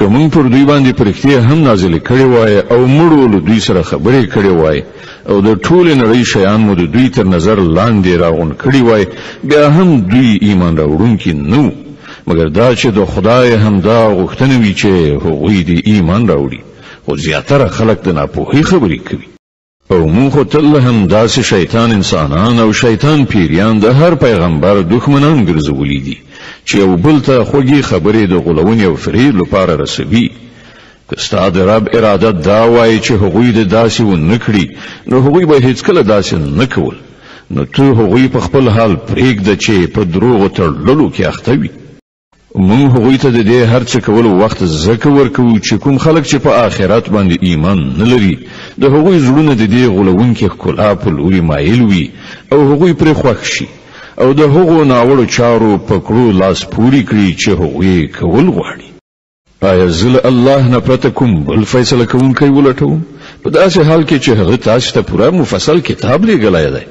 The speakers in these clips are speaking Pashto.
که موږ پر دوی باندې پرښتې هم نازلې کړې وای او موږ له دوی سره خبرې کړې وای او د ټولې نړۍ شیان مو د دوی تر نظر لاندې راغون کړي وای بیا هم دوی ایمان راوړونکي نو مګر دا چې د خدای همدا غوښتنه وي چې هغوی د ایمان راوړي خو زیاتره خلک د ناپوهۍ خبرې کوي او موږ خو تل هم داسې شیطان انسانان او شیطان پیریان د هر پیغمبر دښمنان ګرځولي دي چې یو بل ته خوږې خبرې د غولونې او فریب لپاره رسوي که ستا د رب اراده دا وایي چې هغوی د داسې ونه کړي نو هغوی به هیڅکله داسې نه کول نو ته هغوی په خپل حال پرېږده چې په دروغو تړلو کې اخته وي موږ هغوی ته د دې هر څه کولو وخت ځکه ورکوو چې کوم خلک چې په آخرت باندې ایمان نه لري د هغوی زړونه د دې غولونکې ښکلا په لوري مایل وي او هغوی پرې خوښ شي او د هغو ناوړو چارو په کړو لاس پورې کړي چې هغوی کول غواړي آیا زه له الله نه پرته کوم بل فیصله کوونکی ولټوم په داسې حال کې چې هغه تاسو ته پوره مفصل کتاب لیږلی دی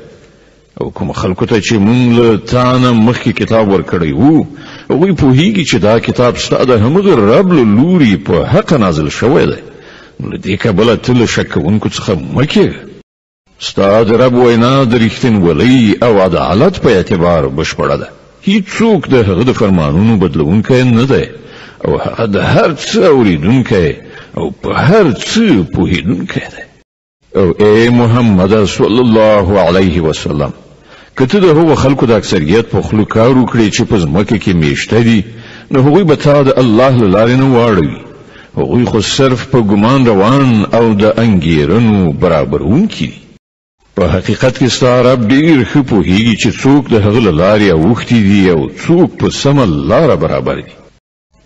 او کوم خلکو ته چې مونږ له تا نه مخکې کتاب ورکړی وو هغوی پوهیږي چې دا کتاب ستا د همغه رب له لوري په حق نازل شوی دی نو له دې کبله ته له شک کوونکو څخه مه کېږه ستا د رب وینا د رښتینولۍ او عدالت په اعتبار بشپړه ده هیڅوک د هغه د فرمانونو بدلونکی نه دی او هغه د هر څه اوریدونکی او په هر څه پوهیدونکی دی او ای محمد صلی الله علیه وسلم کته د هغو خلکو د اکثریت په خلو کار وکړي چې په ځمکه کې میشته دي نو هغوی به تا د الله له لارې نه واړوي هغوی خو صرف په ګمان روان او د انګیرنو برابرونکي دي په حقیقت کې ستا رب ډېر ښه پوهیږي چې څوک د هغه له لارې اوښتي دي او څوک په سمه لاره برابر دي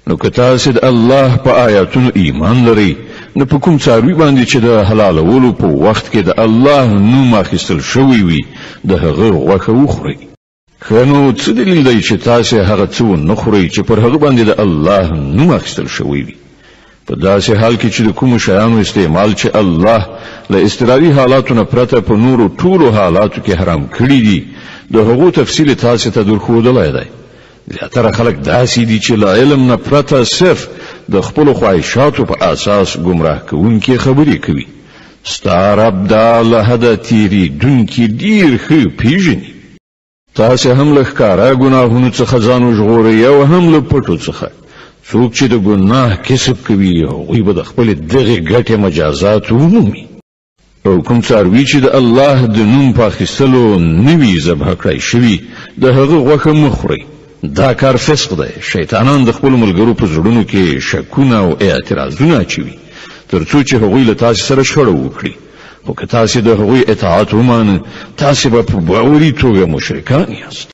نو که تاسو د الله په آیاتونو ایمان لرئ نو په کوم څاروي باندې چې د حلالولو په وخت کې د الله نوم اخیستل شوی وي د هغه غوښه وخورئ ښه نو څه دلیل دی چې تاسو هغه څه ونه خورئ چې پر هغه باندې د الله نوم اخیستل شوی وي په داسې حال کې چې د کومو شیانو استعمال چې الله له اضطراري حالاتو نه پرته په نورو ټولو حالاتو کې حرام کړي دي د هغو تفصیل تاسو ته درښودلی دی زیاتره خلک داسې دي چې له علم نه پرته صرف د خپلو خواهشاتو په اساس ګمراه کوونکې خبرې کوي ستا رب دا له حده تېرېدونکي ډېر ښه پیژني تاسې هم له ښکاره ګناهونو څخه ځان وژغورئ او هم له پټو څخه څوک چې د ګناه کسب کوي هغوی به د خپلې دغې ګټې مجازات ومومي او کوم څاروي چې د الله د نوم په اخیستلو نه وي ذبح کړی شوي د هغه غوښه مه خورئ دا کار فسق دی شیطانان د خپلو ملګرو په زړونو کې شکونه او اعتراضونه اچوي تر څو چې هغوی له تاسې سره شخړه وکړي خو که تاسې د هغوی اطاعت ومانه تاسې به په باوري توګه مشرکان یاست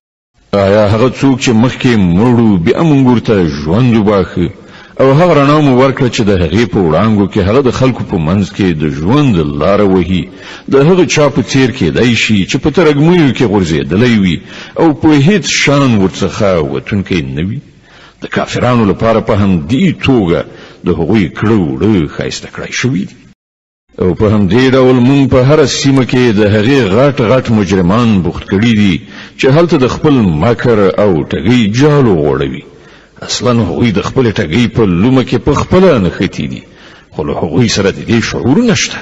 آیا هغه څوک چې مخکې مړو بیا موږ ورته ژوند وباښه او هغه رڼا مو ورکړه چې د هغې په وړانګو کې هغه د خلکو په منځ کې د ژوند لاره وهي د هغه چا په څیر کېدی شي چې په ترږمیو کې غورځېدلی وي او په هیڅ شان ورڅخه وتونکی نه وي د کافرانو لپاره په همدې توګه د هغوی کړه وړه ښایسته کړی شوي دي او په همدې ډول موږ په هره سیمه کې د هغې غټ غټ مجرمان بوخت کړي دي چې هلته د خپل مکر او ټګۍ جالو غوړوي اصلا هغوی د خپل ټګۍ په لومه کې په خپله نښتي دي خو له هغوی سره د دې شعور نشته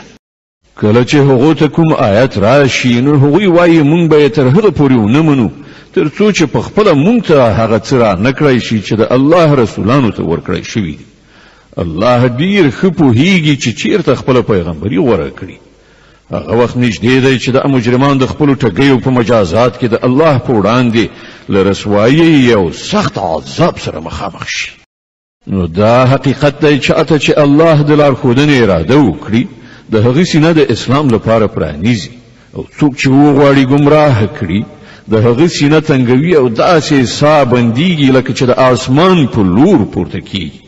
کله چې هغو ته کوم آیت راشي نو هغوی وایي موږ به یې تر هغه پورې ونه منو تر څو چې په خپله موږ ته هغه څه را نه کړی شي چې د الله رسولانو ته ورکړی شوي دي الله ډېر ښه پوهیږي چې چیرته خپله پیغمبري غوره کړي هغه وخت نږدې دی چې د مجرمان د خپلو ټګیو په مجازات کې د الله په وړاندې له رسوایۍ او سخت عذاب سره مخامخ شي نو دا حقیقت دی چې الله د لارښودنې اراده وکړي د هغې سینه د اسلام لپاره پرانیزي او څوک چې وغواړي ګمراه کړي د هغې سینه تنګوي او داسې ساه بندیږي لکه چې د آسمان په لور پورته کیږي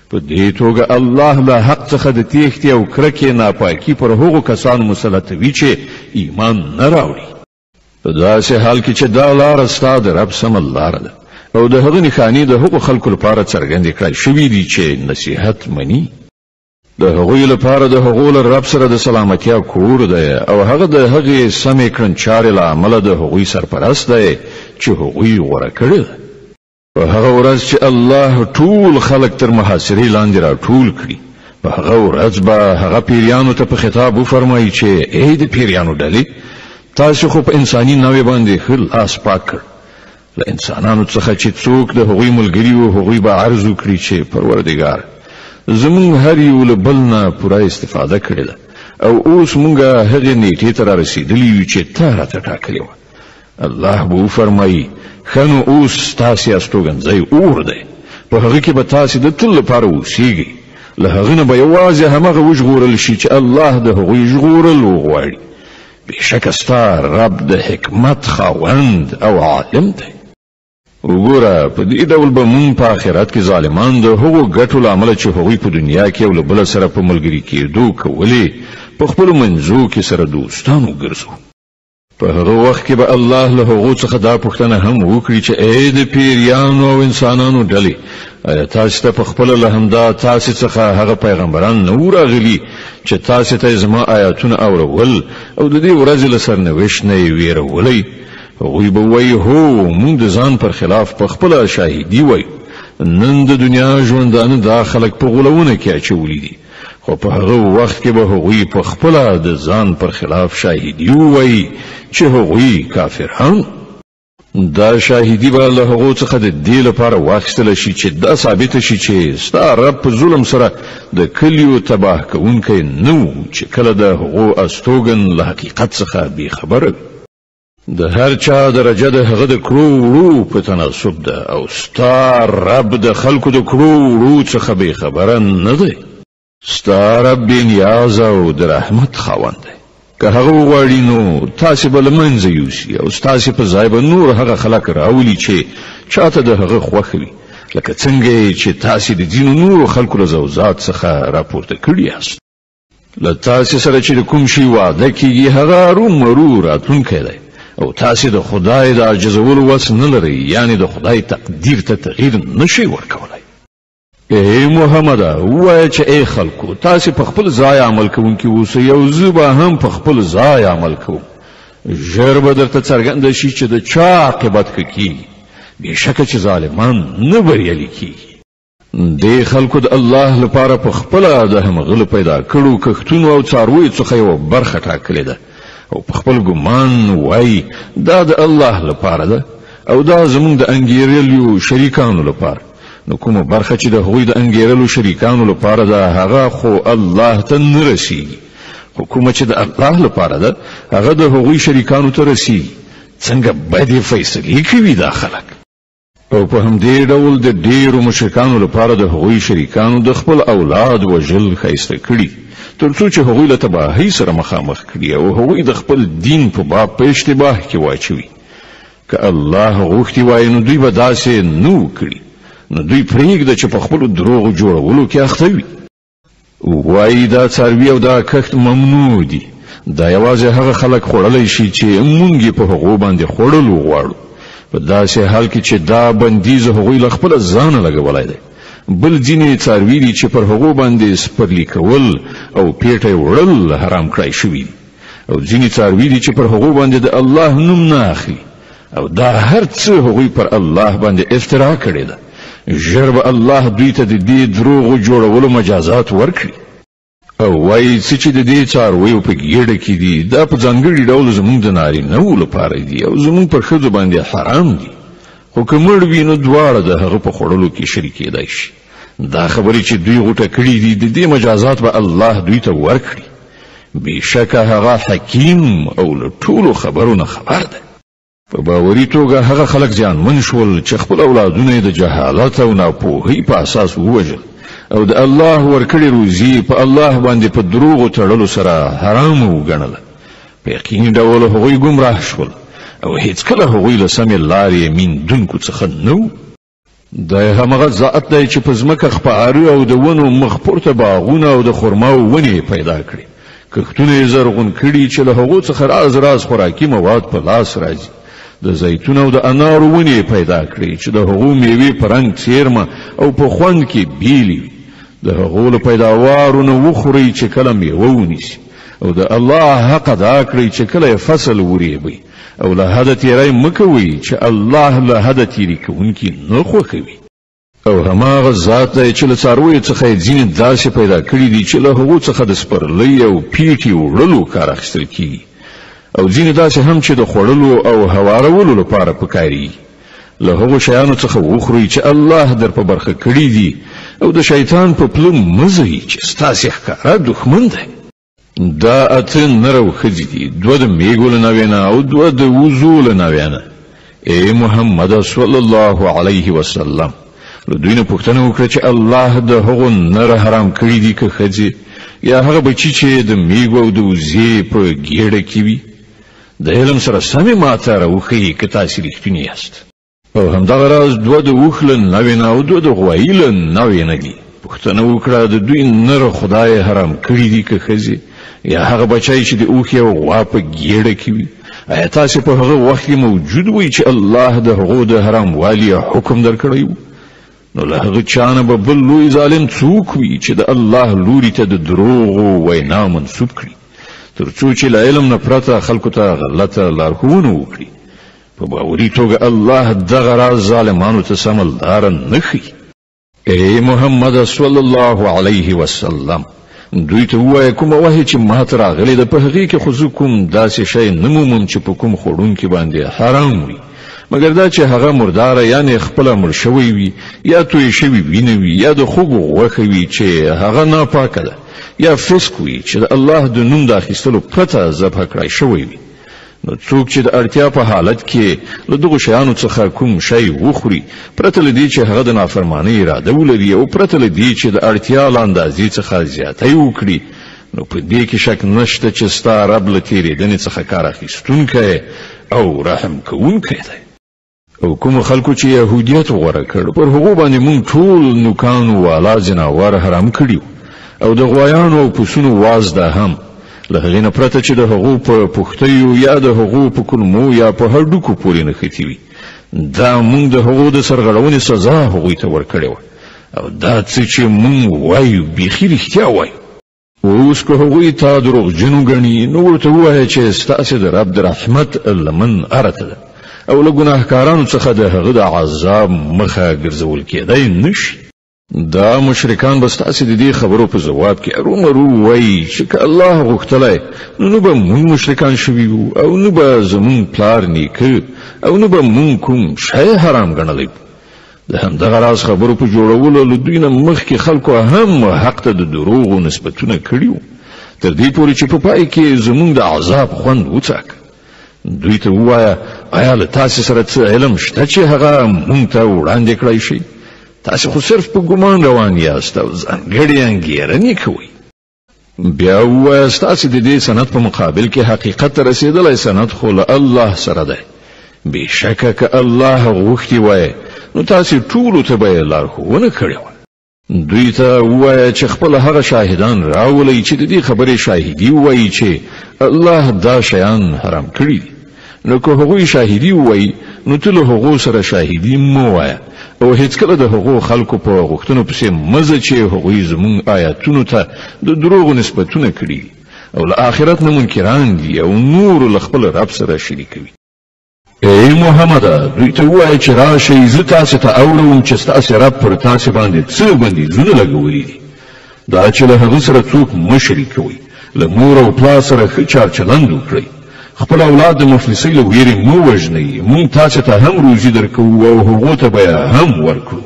په دې توګه الله له حق څخه د تېښتې او کرکې ناپاکي پر هغو کسانو مسلطوي چې ایمان نه راوړي په داسې حال کې چې دا لاره ستا د رب سمه لاره ده او د هغه نښانې د هغو خلکو لپاره څرګندې کړای شوي دي چې نصیحت مني د هغوی لپاره د هغو له رب سره د سلامتیا کور دی او هغه د هغې سمې کړنچارې له امله د هغوی سرپرست دی چې هغوی غوره کړی ده په هغه ورځ چې الله ټول خلق تر محاصرې لاندې را ټول کړي په هغه ورځ به هغه پیریانو ته په خطاب وفرمایي چې ای د پیریانو ډلې تاسو خو په انساني نوې باندې ښه لاس پاک کړ له انسانانو څخه چې څوک د هغوی ملګري وو هغوی به عرض وکړي چې پروردګار زمونږ هر یو له بل نه پوره استفاده کړې ده او اوس مونږه هغې نیټې ته را رسېدلي یو چې تا راته ټاکلې وه الله به وفرمایي ښه نو اوس ستاسې استوګنځی اور دی په هغه کې به تاسې د تل لپاره اوسېږئ له هغه نه به یوازې همغه وژغورل شي چې الله د هغوی ژغورل وغواړي بېشکه ستا رب د حکمت خاوند او عالم دی وګوره په دې ډول به مونږ په آخرت کې ظالمان د هغو ګټو له امله چې هغوی په دنیا کې یو له بله سره په ملګري کېدو کولې په خپلو منځو کې سره دوستان وګرځو په هغه وخت کې به الله له هغو څخه دا پوښتنه هم وکړي چې ای د پیریانو او انسانانو ډلې آیا تاسو ته په خپله له همدا تاسې څخه هغه پیغمبران نه وو راغلي چې تاسې ته زما آیاتونه اورول او د دې ورځې له سرنوشت نه یې ویرولی هغوی به وایي هو موږ د ځان پر خلاف په خپله شاهدي وایو نن د دنیا ژوندانه دا خلک په غولونه کې اچولي دي خو په هغه وخت کې به هغوی په خپله د ځان پر خلاف شاهدي ووایي چې هغوی کافران دا شاهدي به له هغو څخه د دې لپاره واخیستله شي چې دا ثابته شي چې ستا رب په ظلم سره د کلیو تباه کوونکی نه و چې کله د هغو استوګن له حقیقت څخه بېخبره د هر چا درجه د هغه د کړو وړو په تناسب ده او ستا رب د خلکو د کړو وړو څخه بېخبره نه دی ستا رب بې نیازه او د رحمت خاوند دی که هغه وغواړي نو تاسې به له منځه یوسي او ستاسې په ځای به نور هغه خلک راولي چې چاته د هغه خوښ وي لکه څنګه چې تاسې د ځینو نورو خلکو له زوزات څخه راپورته کړي یاست له تاسې سره چې د کوم شي وعده کېږي هغه رومرو راتلونکی دی او تاسې د خدای د عاجزولو وس نه لرئ یعنې د خدای تقدیر ته تغییر نشئ ورکولی ای محمده ووایه چې ای خلکو تاسې په خپل ځای عمل کوونکي اوسئ او زه به هم په خپل ځای عمل کوم ژر به درته څرګنده شي چې د چا عاقبت ښه کېږي بېشکه چې ظالمان نه بریالي کېږي دې خلکو د الله لپاره په خپله د همغه پیدا کړو کښتونو او څارویو څخه یوه برخه ټاکلې ده او په خپل ګمان وایي دا د الله لپاره ده او دا زموږ د انګېرلیو شریکانو لپاره نو کومه برخه چې د هغوی د انګېرلو شریکانو لپاره ده هغه خو الله ته نه رسیږي خو کومه چې د الله لپاره ده هغه د هغوی شریکانو ته رسیږي څنګه بدې فیصلې کوي دا خلک او په همدې ډول د ډېرو مشرکانو لپاره د هغوی شریکانو د خپل اولاد وژل ښایسته کړي تر څو چې هغوی له تباهۍ سره مخامخ کړي او هغوی د خپل دین په باب په اشتباه کې واچوي که الله غوښتي وای نو دوی به داسې نه وکړي نو دوی پرېږده چې په خپلو دروغو جوړولو کې اخته وي وایي دا څاروي او دا کښت ممنوع دي دا یوازې هغه خلک خوړلی شي چې مونږ یې په هغو باندې خوړلو غواړو په داسې حال کې چې دا بندیز هغوی له خپله ځانه لګولی دی بل ځینې څاروي دي چې پر هغو باندې سپرلي کول او پیټه وړل حرام کړای شوي دي او ځینې څاروي دي چې پر هغو باندې د الله نوم نه اخلي او دا هر څه هغوی پر الله باندې افترا کړې ده ژر به الله دوی ته د دې دروغو جوړولو مجازات ورکړي او وایي څه چې د دې څارویو په ګېډه کې دي دا په ځانګړي ډول زموږ د نارینهو لپاره دي او زموږ پر ښځو باندې حرام دي خو که مړ وي نو دواړه د هغه په خوړلو کې شریک کېدای شي دا خبرې چې دوی غوټه کړي دي د دې مجازات به الله دوی ته ورکړي بېشکه هغه حکیم او له ټولو خبرو نه خبر ده په باوري توګه هغه خلک زیانمن شول چې خپل اولادونه یې د جهالت او ناپوهۍ په اساس ووژل او د الله ورکړې روزي په الله باندې په دروغو تړلو سره حرام وګڼله په یقیني ډول هغوی ګمراه شول او هیڅکله هغوی له سمې لارې میندونکو څخه نه و دا همغه ذات دی چې په ځمکه خپاره او د ونو مخ پورته باغونه او د خرماو ونې پیدا کړي کښتونه یې زرغون کړي چې له هغو څخه راز راز خوراکي مواد په لاس راځي د زیتون او د انارو ونې پیدا کړي چې د هغو میوې په رنګ څیرمه او په خوند کې بیلې وي د هغو له پیداوارو نه وخورئ چې کله میوه ونیسي او د الله حق ادا کړئ چې کله فصل وریبي او له حد تیری مکوئ چې الله له حد تیری کوونکی نه خوښوي او هماغه ذات دی چې له څارویو څخه یې ځینې داسې پیدا کړي دي چې له هغو څخه د سپرلۍ او پیټې وړلو کار اخیستل کیږي او ځینې داسې هم چې د خوړلو او هوارولو لپاره پکاري له هغو شیانو څخه وخورئ چې الله در په برخه کړي دي او د شیطان په پله مه ځئ چې ستاسې ښکاره دښمن دی دا اته نر او ښځې دي 2 د میږو له ناوې نه او 2 د وزو له ناوې نه ای محمد صلی الله علیه وسلم له دوی نه پوښتنه وکړه چې الله د هغو نر حرام کړي دي که ښځې یا هغه بچي چې د میږو او د وزې په ګېډه کې وي د علم سره سمې ماته راوښیي که تاسې رښتوني یاست او همدغه راز 2 د اوښ له ناوې نه او 2 د غوایي له ناوې نه دي پوښتنه وکړه د دوی نر خدای حرام کړي دي که ښځې یا هغه بچی چې د اوښ یا غوا په ګېډه کې وي آیا تاسې په هغه وخت کې موجود وئ چې الله د هغو د حراموالي حکم درکړی و نو له هغه چا نه به بل لوی ظالم څوک وي چې د الله لوري ته د دروغو وینا منسوب کړي تر څو چې له علم نه پرته خلکو ته غلطه لارښوونه وکړي په باوري توګه الله دغه راز ظالمانو ته سمه لاره نه ښیي ای محمد صلی الله علیه وسلم دوی ته ووایه کومه وحی چې ماته راغلی ده په هغې کې خو زه کوم داسې شی نه مومم چې په کوم خوړونکي باندې حرام وي مګر دا چې هغه مرداره یعنې خپله مړ شوی وي یا توی شوي وینه وي یا د خوږو غوښه وي چې هغه ناپاکه ده یا فسق وي چې د الله د نوم د اخیستلو پرته ذبح کړی شوی وي نو څوک چې د اړتیا په حالت کې له دغو شیانو څخه کوم شی وخوري پرته له دې چې هغه د نافرمانۍ اراده ولري او پرته له دې چې د اړتیا له اندازې څخه زیاتی وکړي نو په دې کې شک نشته چې ستا رب له تېرېدنې څخه کار اخیستونکی او رحم کوونکی دی او کوم خلکو چې یهودیت غوره کړ پر هغو باندې مونږ ټول نوکان والا ځناور حرام کړي او د غوایانو او پسونو وازده هم له هغې نه پرته چې د هغو په پښتیو یا د هغو په کلمو یا په هډوکو پورې نښتي وي دا مونږ د هغو د سرغړونې سزا هغوی ته ورکړې وه او دا څه چې مونږ وایو بیخي رښتیا وایو اوس که هغوی تا دروغجن وګڼي نو ورته ووایه چې ستاسې د رب د رحمت لمن ارته ده او له ګناهکارانو څخه د هغه د عذاب مخه ګرځول کېدی نشي دا مشرکان به ستاسې د دې خبرو په ځواب کې ارومرو وایي چې که الله غوښتلی نو به مونږ مشرکان شوي وو او نو به زمونږ پلار نیکه او نو به مونږ کوم شی حرام ګڼلی وو د همدغه راز خبرو په جوړولو له دوی نه مخکې خلکو هم حق ته د دروغو نسبتونه کړي وو تر دې پورې چې په پای کې زمونږ د عذاب خوند وڅاکه دوی ته ووایه آیا له تاسې سره څه علم شته چې هغه مونږ ته وړاندې کړی شي تاسې خو صرف په ګمان روان یاست او ځانګړې انګېرنې کوئ بیا ووایه ستاسې د دې سند په مقابل کې حقیقت ته رسېدلی سند خو له الله سره دی بېشکه که الله غوښتي وای نو تاسې ټولو ته به یې لارښوونه کړې وه دوی ته ووایه چې خپل هغه شاهدان راولئ چې د دې خبرې شاهدي ووایي چې الله دا شیان حرام کړي دي نو که هغوی شاهدي ووایي نو ته له هغو سره شاهدي مه وایه او هیڅکله د هغو خلکو په غوښتنو پسې مه ځه چې هغوی زموږ آیاتونو ته د دروغو نسبتونه کړي او له آخرت نه منکران دي او نور له خپل رب سره شریکوي ای محمد دوی ته ووایه چې راشئ زه تاسې ته اورم چې ستاسې رب پر تاسې باندې څه بندیزونه لګولي دي دا چې له هغه سره څوک مه شریکوئ له مور او پلار سره ښه چارچلند وکړئ خپل اولاد د مفلسۍ له ویرې مه وژنئ مونږ تاسې ته هم روزي درکوو او هغو ته به هم ورکړو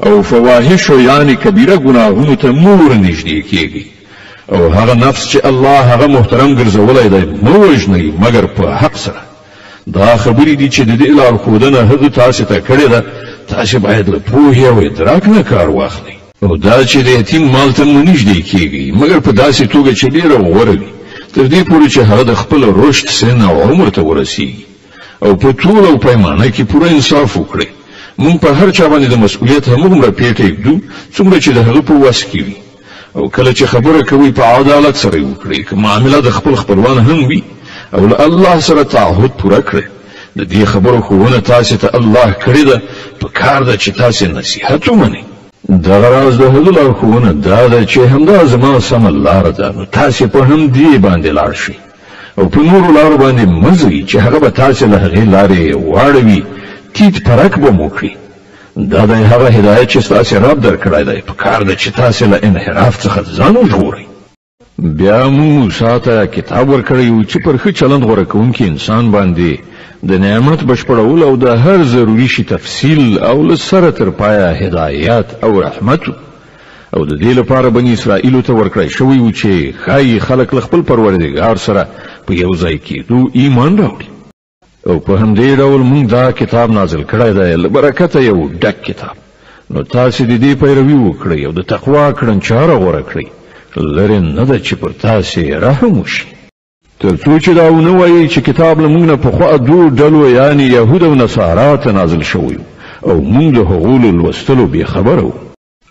او فواحشو یعنې کبیره ګناهونو ته مه ورنږدې کیږئ او هغه نفس چې الله هغه محترم ګرځولی دی مه وژنئ مګر په حق سره دا خبرې دي چې د دې لارښودنه هغه تاسې ته کړې ده تاسې باید له پوهې او ادراک نه کار واخلئ او دا چې د یتیم مال ته مو نږدې کیږئ مګر په داسې توګه چې ډېره غوره وي تر دې پورې چې هغه د خپل رشد سن او عمر ته ورسیږي او په طول او پیمانه کې پوره انصاف وکړئ مونږ په هر چا باندې د مسؤلیت همومره پیټه ږدو څومره چې د هغه په وس کې وي او کله چې خبره کوئ په عدالت سره یې وکړئ که معامله د خپل خپلوان هم وي او له الله سره تعهد پوره کړئ د دې خبرو ښوونه تاسې ته الله کړې ده په کار ده چې تاسې نصیحت ومنئ دغه راز د هغه لارښوونه دا ده چې همدا زما سمه لاره ده، نو تاسې په همدې باندې لاړ شئ او په نورو لارو باندې مه ځئ چې هغه به تاسې له هغې لارې واړوي، تیت پرک به مو کړي. دا دی هغه هدایت چې ستاسې رب درکړی دی، په کار ده چې تاسې له انحراف څخه ځان وژغورئ. بیا موږ موسی ته کتاب ورکړی و چې پر ښه چلند غوره کوونکي انسان باندې د نعمت بشپړول او د هر ضروري شي تفصیل او له سره تر پایه هدایت او رحمت، او د دې لپاره بني اسرائیلو ته ورکړی شوی و چې ښایي خلک له خپل پروردګار سره په یو ځای کېدو ایمان راوړي. او په همدې ډول موږ دا کتاب نازل کړی دی، له برکته یو ډک کتاب. نو تاسې د دې پیروي وکړئ او د تقوا کړنچاره غوره کړئ، لرې نه ده چې پر تاسې رحم وشي. تر څو چې دا ونه وایي چې کتاب له موږ نه پخوا دوو ډلو یعنې یهود او نصارا ته نازل شوی او موږ د هغو له لوستلو بېخبره وو.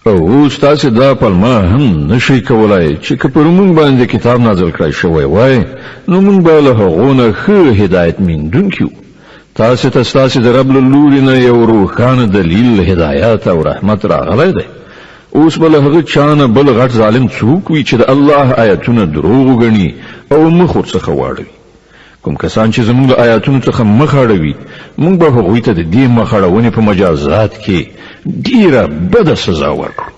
او اوس تاسې دا پلمه هم نشئ کولی چې که پر موږ باندې کتاب نازل کړی شوی وای نو موږ به له هغو نه ښه هدایت میندونکي وو. تاسې ته ستاسې د رب له لوري نه یو روښانه دلیل هدایت او رحمت راغلی دی. اوس به له هغه چا نه بل غټ ظالم څوک وي چې د الله آیتونه دروغ وګڼي او مخ ورڅخه واړوي. کوم کسان چې زموږ له آیاتونو څخه مخ اړوي موږ به هغوی ته د دې مخ اړونې په مجازات کې ډیره بده سزا ورکړو.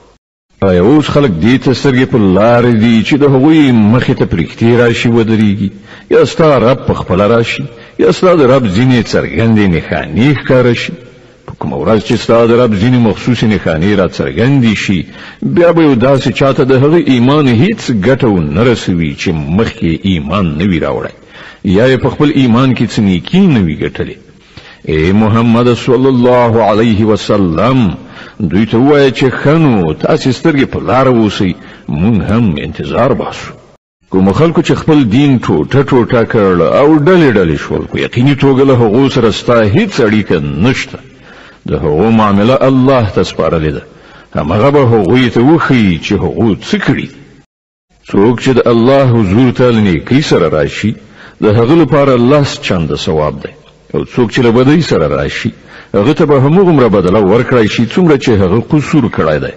آیا اوس خلک دې ته سترګې په لارې دي چې د هغوی مخې ته پرښتې راشي ودرېږي، یا ستا رب په خپله راشي، یا ستا د رب ځینې څرګندې نښانې ښکاره شي. په کومه ورځ چې ستا د رب ځینې مخصوصې نښانې را څرګندې شي بیا به یو داسې چاته د هغه ایمان هیڅ ګټه ونه رسوي چې مخکې ایمان نه وي راوړی، یا یې په خپل ایمان کې څه نیکي نه وي ګټلې. ای محمد صلی الله علیه وسلم دوی ته ووایه چې ښه نو تاسې سترګې په لاره اوسئ، موږ هم انتظار باسو. کوم خلکو چې خپل دین ټوټه ټوټه کړ او ډلې ډلې شول، په یقیني توګه له هغو سره ستا هیڅ اړیکه نشته. د هغو معامله الله ته سپارلې ده، همغه به هغوی ته وښیي چې هغو څه کړي. څوک چې د الله حضور ته له نیکۍ سره راشي د هغه لپاره 10 چنده ثواب دی، او څوک چې له بدۍ سره راشي هغه ته به همغومره بدله ورکړی شي څومره چې هغه قصور کړی دی،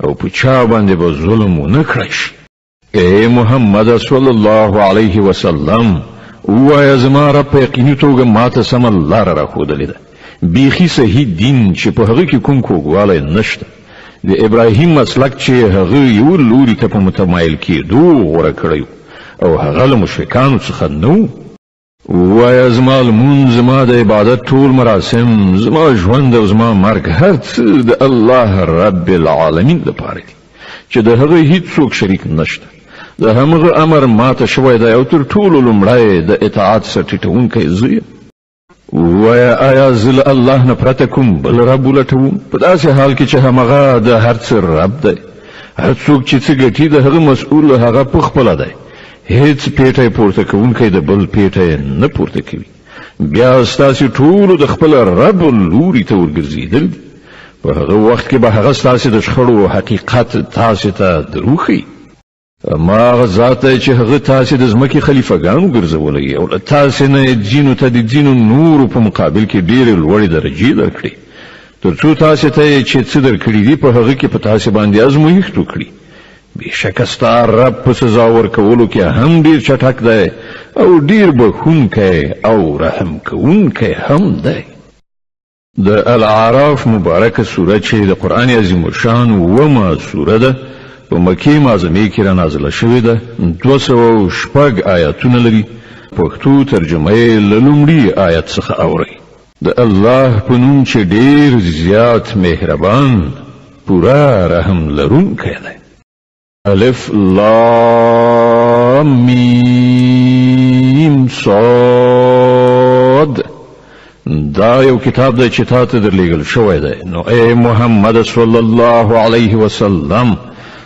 او په چا باندې به ظلم ونه کړی شي. ای محمد صلی الله علیه وسلم ووایه زما رب په یقیني توګه ماته سمه لاره راښودلې ده، بیخي صحیح دین چې په هغه کې کوم کوږوالی نشته. د ابراهیم مسلک چې هغه یو لوري ته په متمایل کېدو غوره کړی او هغه له مشرکانو څخه نه و. ووایه زما لمونځ، زما د عبادت ټول مراسم، زما ژوند او زما مرګ هر څه د الله رب العالمین لپاره دي چې د هغه هیڅوک شریک نشته. د همغه امر ماته شوی دی او تر ټولو لومړی د اطاعت سره ټیټونکی زه یم. ووایه آیا زه له الله نه پرته کوم بل رب ولټوم، په داسې حال کې چې همغه د هر څه رب دی. هر څوک چې څه ګټي د هغه مسؤل هغه پخپله دی، هیڅ پیټی پورته کوونکی د بل پیټی نه پورته کوي. بیا ستاسې ټولو د خپل رب لوري ته ورګرځېدل دي. په هغه وخت کې به هغه ستاسې د شخړو حقیقت تاسې ته دروښیي. هماغه ذات دی چې هغه تاسې د ځمکې خلیفګانو ګرځولی او له تاسې نه یې ځینو ته د ځینو نورو په مقابل کې ډېرې لوړې درجې درکړي، تر څو تاسې ته یې چې څه درکړي دي په هغه کې په تاسې باندې ازمویښت وکړي. بېشکه ستا رب په سزا ورکولو کې هم ډېر چټک دی او ډېر بخښونکی او رحم کوونکی هم دی. د الاعراف مبارکه سوره چې د قرآن عظیم الشان 9مه سوره ده، په مکې معظمې کې را نازله شوې ده، 206 آیاتونه لري. پښتو ترجمه یې له لومړي آیت څخه اورئ. د الله په نوم چې ډېر زیات مهربان پوره رحم لرونکی دی. الف لام میم صاد. دا یو کتاب دی چې تا ته درلیږل شوی دی، نو ای محمد صلی الله علیه وسلم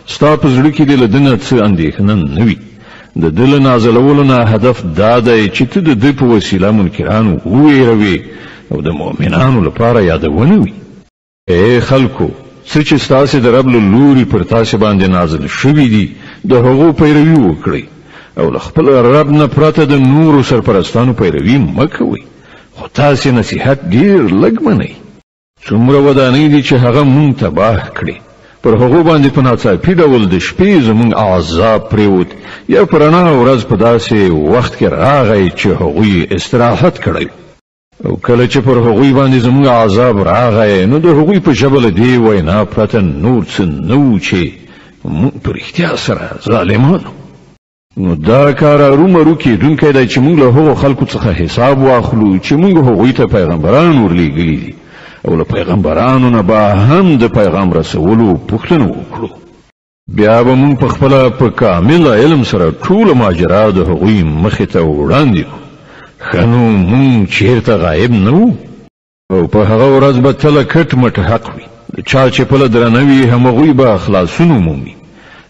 ستا په زړه کې دې له ده نه څه اندېښنه نه وي. د ده له نازلولو نه هدف دا دی چې ته د ده په وسیله منکران وویروې او د مؤمنانو لپاره یادونه وي. ای خلکو، څه چې ستاسې د رب له لوري پر تاسې باندې نازل شوي دي د هغو پیروي وکړئ، او له خپل رب نه پرته د نورو سرپرستانو پیروي مه کوئ، خو تاسې نصیحت ډېر لږ منئ. څومره ودانۍ دي چې هغه مونږ تباه کړي، پر هغو باندې په ناڅاپي ډول د شپې زموږ عذاب پریوت یا په رڼا ورځ په داسې وخت کې راغی چې هغوی استراحت کړی او کله چې پر هغوی باندې زموږ عذاب راغی نو د هغوی په ژبه له دې وینا پرته نور څه نه و چې موږ په رښتیا سره ظالمانو. نو دا کار ارومرو کېدونکی دی چې موږ له هغو خلکو څخه حساب واخلو چې موږ هغوی ته پیغمبران ورلیږلي دي او له پیغمبرانو نه به هم د پیغام رسولو پوښتنه وکړو. بیا به موږ په خپله په کامل علم سره ټوله ماجرا د هغوی مخې ته وړاندې کړو. ښه نو موږ چېرته غایب نه وو او په هغه ورځ به تله کټ مټ حق وي. د چا چې پله درنه وي همغوی به خلاصون ومومي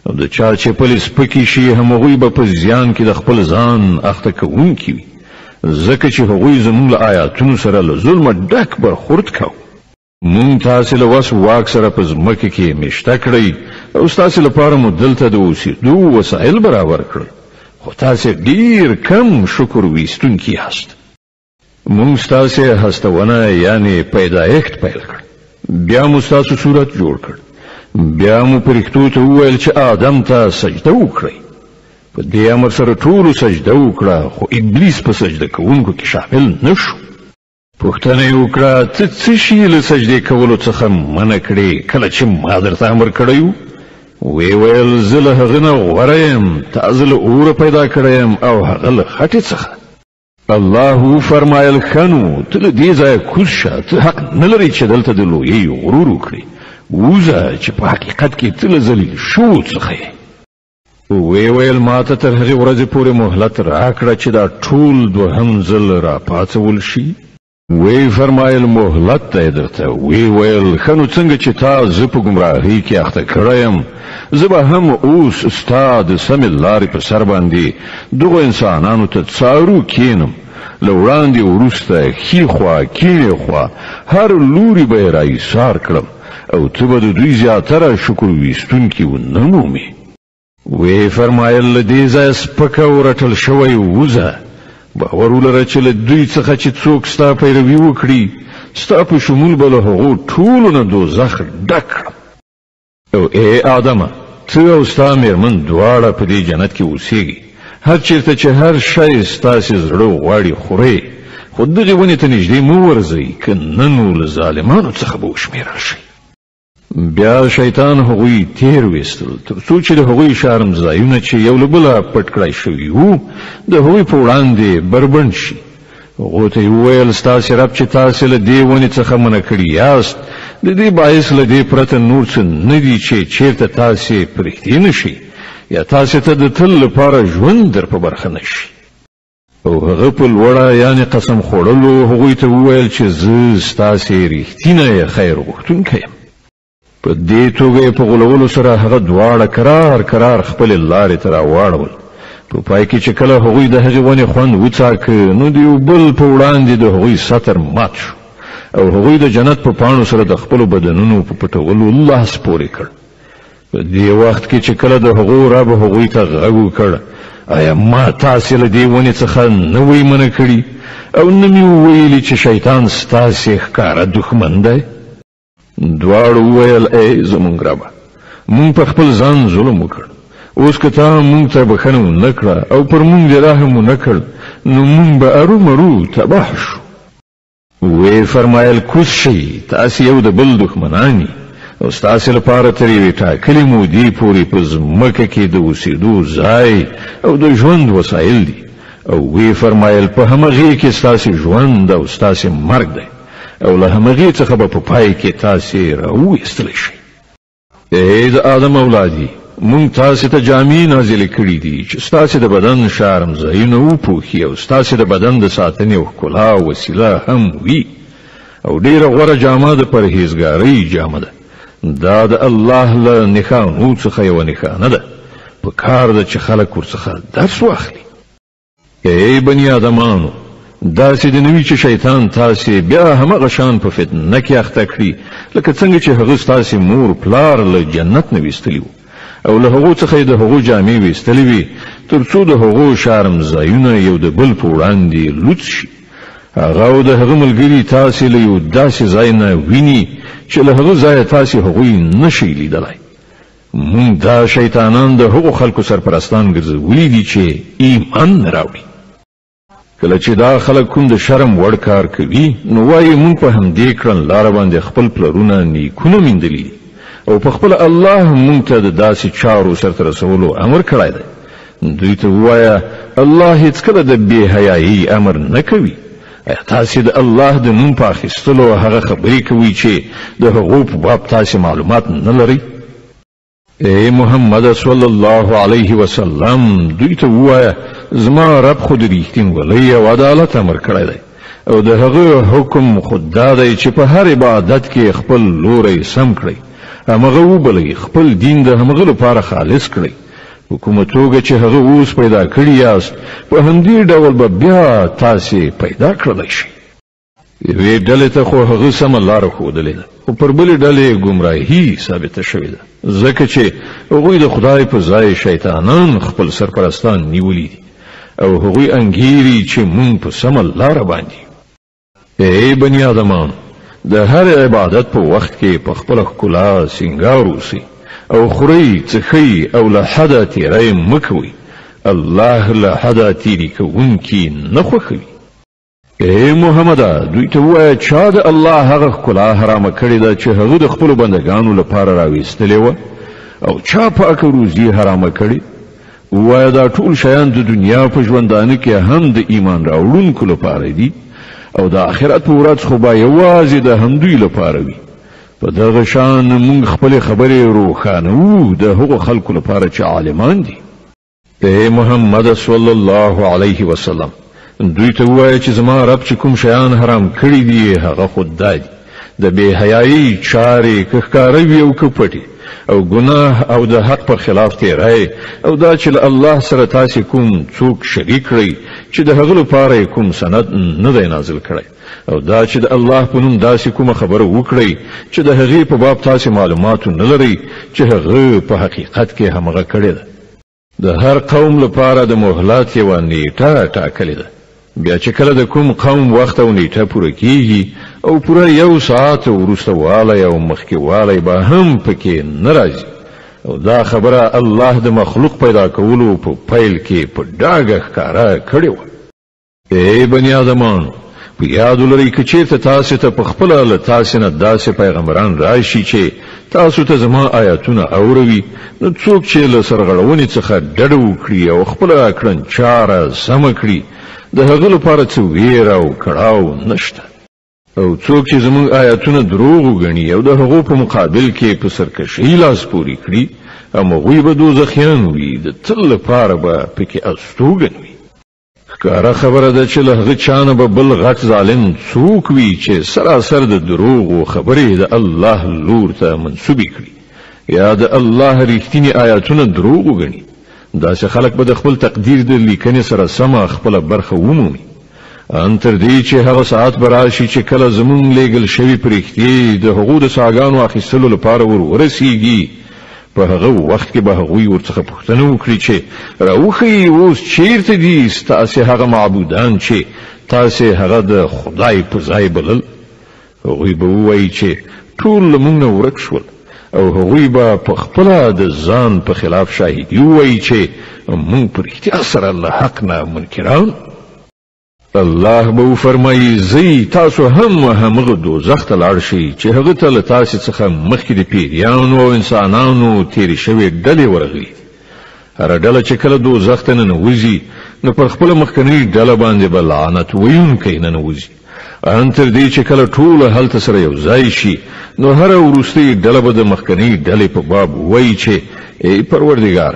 او د چا چې پلې سپکې شي همغوی به په زیان کې د خپل ځان اخته کوونکي وي ځکه چې هغوی زموږ له آیاتونو سره له ظلمه ډک برخورد کوو. مونږ تاسې له وس واک سره په ځمکه کې میشته کړئ او ستاسې لپاره مو دلته د اوسېدو وسایل برابر کړل خو تاسې ډیر کم شکر ویستونکي یاست. مونږ ستاسې هستونه یعنی پیدایښت پیل کړ بیا مو ستاسو صورت جوړ کړ بیا مو پرښتو ته وویل چې آدم ته سجده وکړئ. په دې امر سره ټولو سجده وکړه خو ابلیس په سجده کوونکو کې شامل نه شو. پوښتنه یې وکړه ته څه شي له سجدې کولو څخه منع کړې کله چې ما درته امر کړی و؟ وی ویل زه له هغه نه غوره یم تا زه له اوره پیدا کړی یم او هغه له خټې څخه. الله وفرمایل ښه نو ته له دې ځایه کوز شه ته حق نه لرې چې دلته د لویۍ غرور وکړې ووځه چې په حقیقت کې ته له ذلیل شوو څخه یې. وی ویل ما ته تر هغې ورځې پورې مهلت راکړه چې دا ټول دوهم ځل راپاڅول شي. وی فرمایل مهلت دی درته. وی ویل ښه نو څنګه چې تا زه په ګمراهۍ کې اخته کړی یم زه به هم اوس ستا د سمې لارې په سر باندې دغو انسانانو ته څارو کینم له وړاندې وروسته ښي خوا کیڼې خوا هر لوري به یې راایسار کړم او ته به د دوی زیاتره شکر ویستونکي ونه مومې. وی فرمایل له دې ځایه سپکه ورټل شوی ووځه باور ولره چې له دوی څخه چې څوک ستا پیروي وکړي ستا په شمول به له هغو ټولو نه دوزخ ډک کړم. او ای آدمه ته او ستا مېرمن دواړه په دې جنت کې اوسېږي هر چېرته چې هر شی ستاسې زړه غواړي خورئ خو دغې ونې ته نږدې مه ورځئ که نه نو له ظالمانو څخه به وشمېرل شئ. بیا شیطان هغوی تیر ویستل تر څو چې د هغوی شرم ځایونه چې یو له بله پټ کړی شوي وو د هغوی په وړاندې بربنډ شي. هغو ته یې وویل ستاسې رب چې تاسې له دې ونې څخه منع کړي یاست د دې باعث له دې پرته نور څه نه دي چې چیرته تاسې پرښتې نه شي یا تاسې ته د تل لپاره ژوند در په برخه نه شي. او هغه په لوړه یعنې قسم خوړلو هغوی ته وویل چې زه ستاسې رښتینی خیر غوښتونکی یم. په دې توګه په غولولو سره هغه دواړه کرار خپلې لارې ته راواړول. په پای کې چې کله هغوی د هغې ونې خوند وڅاکه نو د یو بل په وړاندې د هغوی سطر مات شو او هغوی د جنت په پاڼو سره د خپلو بدنونو په پټولو لاس پورې کړ. په دې وخت کې چې کله د هغو رب هغوی ته غږ وکړ آیا ما تاسې له دې ونې څخه نه وی منع کړي او نه مې وویلي چې شیطان ستاسې ښکاره دښمن دی؟ دواړو وویل ای زموږ ربه مونږ په خپل ځان ظلم وکړ اوس که تا مونږ ته بښنه ونه کړه او پر مونږ دې رحم ونه کړ نو مونږ به ارومرو تباه شو. وی فرمایل کوز شئ تاسې یو د بل دښمنان او ستاسې لپاره تر یوې ټاکلې مودې پورې په ځمکه کې د اوسېدو ځای او د ژوند وسایل دي. او وی فرمایل په همغې کې ستاسې ژوند او ستاسې مرګ دی او له همغې څخه به په پای کې تاسې راوویستلی شئ. ای د آدم اولادي مونږ تاسې ته جامې نازلې کړي دي چې ستاسې د بدن شرم ځایونه وپوښي او ستاسې د بدن د ساتنې او ښکلا وسیله هم وي او ډېره غوره جامه د پرهیزګارۍ جامه ده. دا د الله له نښانو څخه یوه نښانه ده په کار ده چې خلک ورڅخه درس واخلي. ای بني آدمانو داسې د نوي چې شیطان تاسې بیا همغه شان په فتنه کې اخته کړي لکه څنګه چې هغه ستاسې مور پلار له جنت نه ویستلي وو او له هغو څخه یې د هغو جامې ویستلې وي تر څو د هغو شرم ځایونه یو د بل په وړاندې لوڅ شي. هغه او د هغه ملګري تاسې له یو داسې ځای نه ویني چې له هغه ځایه تاسې هغوی نشئ لیدلی. مونږ دا شیطانان د هغو خلکو سرپرستان ګرځولي دي چې ایمان نه راوړي. کله چې دا خلک کوم د شرم وړ کار کوي نو وایي مونږ په همدې کړنلاره باندې خپل پلرونه نیکونه میندلي او په خپل الله مونږ ته د داسې چارو سرته رسولو امر کړی دی. دوی ته ووایه الله هیڅکله د بې حیایي امر نه کوي. ایا تاسې د الله د نوم په اخیستلو هغه خبرې کوي چې د هغو په باب تاسې معلومات نه لرئ؟ ای محمد صلی الله علیه وسلم دوی ته ووایه زما رب خو د ریښتینولۍ او عدالت امر کړی دی او د هغه حکم خود دا دی چې په هر عبادت کې خپل لوری سم کړئ، همغه وبلئ، خپل دین د همغه لپاره خالص کړئ. په کومه توګه چې هغه اوس پیدا کړي یاست په همدې ډول به بیا تاسې پیدا کړلی شئ. یوې ډلې ته خو هغه سمه لاره ښودلې ده خو پر بلې ډلې ګمراهي ثابته شوې ده ځکه چې هغوی د خدای په ځای شیطانان خپل سرپرستان نیولي دي او هغوی انګیري چې مونږ په سمه لاره باندې. ای بني آدمان د هر عبادت په وخت کې په خپله ښکلا سینګار اوسئ او خورئ څښئ او له حده تیری مه کوئ. الله له حده تیري کوونکي نه خوښوي. ای محمده دوی ته ووایه چا د الله هغه ښکلا حرامه کړې ده چې هغه د خپلو بندګانو لپاره راویستلې وه او چا پاکه روزي حرامه کړې؟ ووایه دا ټول شیان د دنیا په ژوندانه کې هم د ایمان راوړونکو لپاره دي او د آخرت په ورځ خو به یوازې د همدوی لپاره وي. په دغه شان مونږ خپلې خبرې روښانوو د هغو خلکو لپاره چې عالمان دي. ای محمد صلی الله علیه وسلم دوی ته ووایه چې زما رب چې کوم شیان حرام کړي دي هغه خود دا دي د بې حیایي چارې که ښکاره وي او که پټې او ګناه او د حق په خلاف تیری او دا چې له الله سره تاسې کوم څوک شریک کړئ چې د هغه لپاره کوم سند نه دی نازل کړی او دا چې د الله په نوم داسې کومه خبره وکړئ چې د هغې په باب تاسې معلوماتو نه لرئ چې هغه په حقیقت کې همغه کړې ده. د هر قوم لپاره د مهلت یوه نیټه ټاکلې ده. بیا چې کله د کوم قوم وخت او نیټه پوره کیږي او پوره 1 ساعت وروسته والی او مخکې والی به هم پکې نه راځي او دا خبره الله د مخلوق پیدا کولو په پیل کې په ډاګه ښکاره کړې وه. ای بني آدمانو په یاد ولرئ که چېرته تاسې ته په خپله له تاسې نه داسې پیغمبران راشي چې تاسو ته زما آیاتونه اوروي نو څوک چې له سرغړونې څخه ډډه وکړي او خپله کړنچاره سمه کړي د هغه لپاره څه ویره او کړاو نشته. او څوک چې زموږ آیاتونه دروغ وګڼي او د هغو په مقابل کې په سرکشۍ لاس پورې کړي همغوی به دوزخیان وي د تل لپاره به پکې استوګن وي. ښکاره خبره ده چې له هغه چا نه به بل غټ ظالم څوک وي چې سراسر د دروغو خبرې د الله لور ته منسوبې کړي یا د الله ریښتینې آیاتونه دروغ وګڼي. داسې خلک به د خپل تقدیر د لیکنې سره سمه خپله برخه ومومي ان تر دې چې هغه ساعت به راشي چې کله زموږ لیږل شوي پرښتې د هغو د ساګانو اخیستلو لپاره ورسیږي په هغه وخت کې به هغوی ورڅخه پوښتنه وکړي چې راوښیي اوس چیرته دي ستاسې هغه معبودان چې تاسې هغه د خدای په ځای بلل؟ هغوی به ووایي چې ټول له موږ نه ورک شول او هغوی به په خپله د ځان په خلاف شاهدي ووایي چې موږ په رښتیا سره له حق نه منکران. الله به وفرمایي ځئ تاسو هم همغه دوزخ ته لاړ شئ چې هغه ته له تاسې څخه مخکې د پیریانو او انسانانو تېرې شوې ډلې ورغلي. هره ډله چې کله دوزخ ته ننوځي نو پر خپله مخکنۍ ډله باندې به لعنت ویونکی ننوځي ان تر دې چې کله ټول هلته سره یو ځای شي نو هره وروستۍ ډله به د مخکنۍ ډلې په باب وایي چې ای پروردګار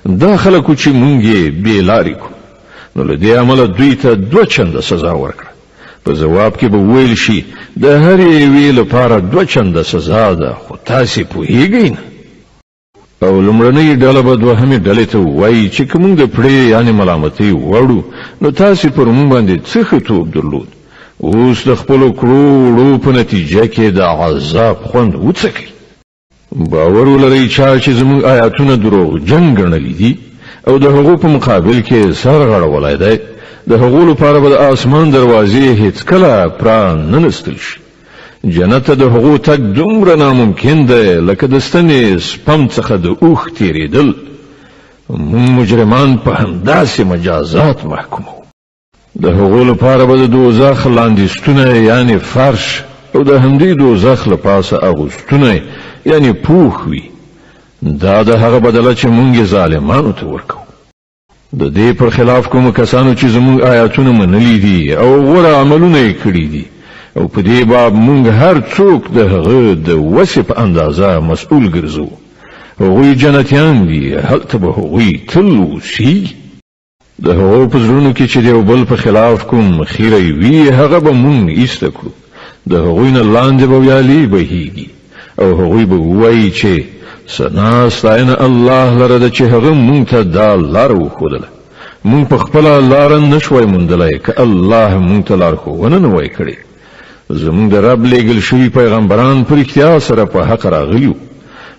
دا خلکو چې مونږ یې بې لارې کړو نو له دې امله دوی ته 2 چنده سزا ورکړه. په جواب کې به ویل شي د هرې یوې لپاره 2 چنده سزا ده خو تاسې پوهیږئ نه. او لومړنۍ ډله به دوهمې ډلې ته ووایي چې که موږ د پړې یعنې ملامتۍ وړو نو تاسې پر موږ باندې څه ښه توب درلود اوس د خپلو کړو وړو په نتیجه کې د عذاب خوند وڅکئ. باور ولرئ چا چې زموږ آیاتونه دروغجن ګڼلي دي او د هغو په مقابل کې سر غړولی دی د هغو لپاره به د آسمان دروازې هیڅکله پراننستل شي جنت ته د هغو تګ دومره ناممکن دی لکه د ستنې سپم څخه د اوښ تېرېدل. موږ مجرمان په همداسې مجازات محکومو. د هغو لپاره به د دوزخ لاندې یعنی فرش او د همدې دوزخ له پاسه اغوستونه یعنی پوښ وي. دا د هغه بدله چې موږ ظالمانو ته ورکو. د دې پر خلاف کوم کسانو چې زموږ آیاتونه منلي دي او غوره عملونه یې کړي دي او په دې باب موږ هر څوک د هغه د وسې په اندازه مسؤل ګرځو. هغوی جنتیان دي، هلته به هغوی تل اوسي. د هغو په زړونو کې چې د یو بل په خلاف کوم خیره وي هغه به موږ ایسته کړو. د هغوی نه لاندې به ویالې بهیږي او هغوی به ووایي چې ثنا ستاینه الله لره ده چې هغه موږ ته دا لاره وښودله. موږ په خپله لاره نشوی موندلی که الله موږ ته لارښوونه نه وای کړې. زموږ د رب لیږل شوي پیغمبران په رښتیا سره په حق راغلي وو.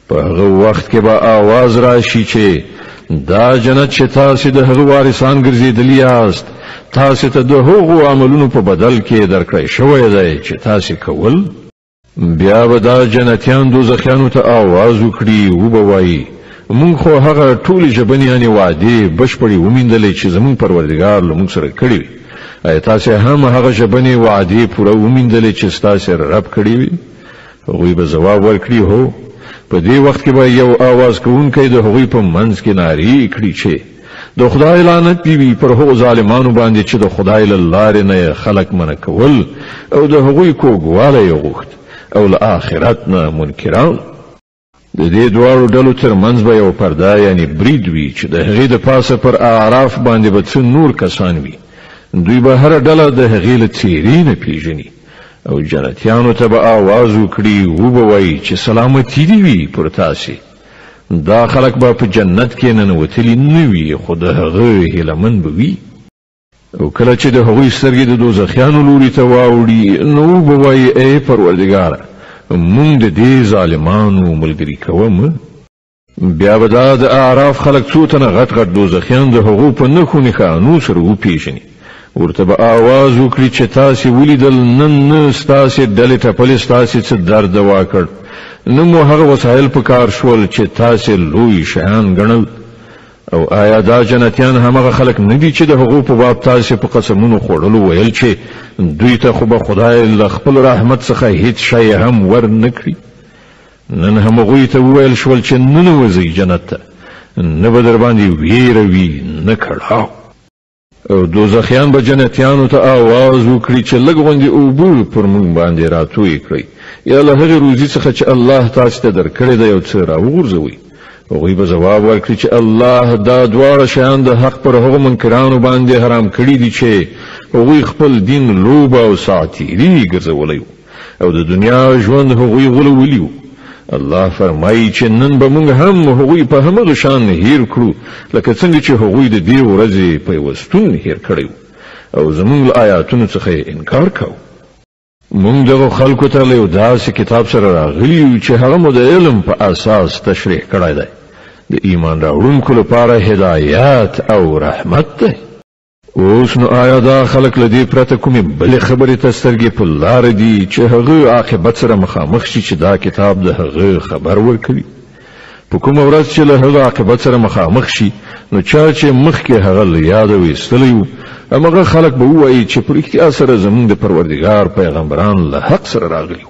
په هغه وخت کې به آواز راشي چې دا جنت چې تاسې د هغه وارثان ګرځېدلي یاست تاسې ته د هغو عملونو په بدل کې درکړی شوی دی چې تاسې کول. بیا به دا جنتیان دوزخیانو ته آواز وکړي وبه وایي موږ خو هغه ټولې ژبنې یعنې وعدې بشپړې وموندلې چې زموږ پروردګار له موږ سره کړې وي. ایا تاسې هم هغه ژبنې وعدې پوره وموندلې چې ستاسې رب کړې وي؟ هغوی به ځواب ورکړي هو. په دې وخت کې به یو آواز کوونکی د هغوی په منځ کې نارې کړي چې د خدای لعنت دې وي پر هغو ظالمانو باندې چې د خدای له لارې نه خلک منع کول او د هغوی کوږوالی یې غوښت او له آخرت نه منکران. د دې دواړو ډلو ترمنځ به یو پرده یعنی برید وي چې د هغې د پاسه پر اعراف باندې به څه نور کسان وي. دوی به هره ډله د هغې له څېرې نه پیژني او جنتیانو ته به آواز وکړي وبه وایي چې سلامتي دې وي پر تاسې. دا خلک به په جنت کې ننوتلي نه وي خو د هغه هیلهمن به وي. او کله چې د هغوی سترګې د دوزخیانو لوري ته واوړي نو به وایي ای پروردګاره موږ د دې ظالمانو ملګري کوم. بیا به دا د اعراف خلک څو تنه غټ غټ دوزخیان د هغو په نښو نښانو سره وپېژني. ورته به آواز وکړي چې تاسې ولیدل نن نه ستاسې ډلې ټپلې ستاسې څه درد دوا کړ نه مو هغه وسایل په کار شول چې تاسې لوی شیان ګڼل. او آیا دا جنتیان همغه خلک نه دي چې د هغو په باب تاسې په قسمونو خوړلو ویل چې دوی ته خو به خدای له خپل رحمت څخه هیڅ شی هم ور نه کړي؟ نن هم هغوی ته وویل شول چې ننوځئ جنت ته نه به در باندې ویره وي نه کړاو. او دوزخیان به جنتیانو ته آواز وکړي چې لږ غوندې اوبه پر موږ باندې راتوی کړئ یا له هغې روزي څخه چې الله تاسې ته درکړې ده یو څه راوغورځوئ. هغوی به ځواب ورکړي چې الله دا دواړه شیان د حق پر هغو منکرانو باندې حرام کړي دي چې هغوی خپل دین لوبه او ساعتیري ګرځولی و او د دنیا ژوند هغوی غولولی و. الله فرمایي چې نن به موږ هم هغوی په همغه شان هیر کړو لکه څنګه چې هغوی د دې ورځې پیوستون هیر کړی او زموږ له آیاتونو څخه یې انکار کوو. موږ دغه خلکو ته له یو داسې کتاب سره راغلي یو چې هغه مو د علم په اساس تشریح کړی دی. د ایمان راوړونکو لپاره هدایت او رحمت دی. اوس نو آیا دا خلک له دې پرته کومې بلې خبرې ته سترګې په لاره دي چې هغه عاقبت سره مخامخ شي چې دا کتاب د هغه خبر ورکوي؟ په کومه ورځ چې له هغه عاقبت سره مخامخ شي نو چا چې مخکې هغه له یاده ویستلی و همغه خلک به ووایي چې په رښتیا سره زموږ د پروردګار پیغمبران له حق سره راغلي.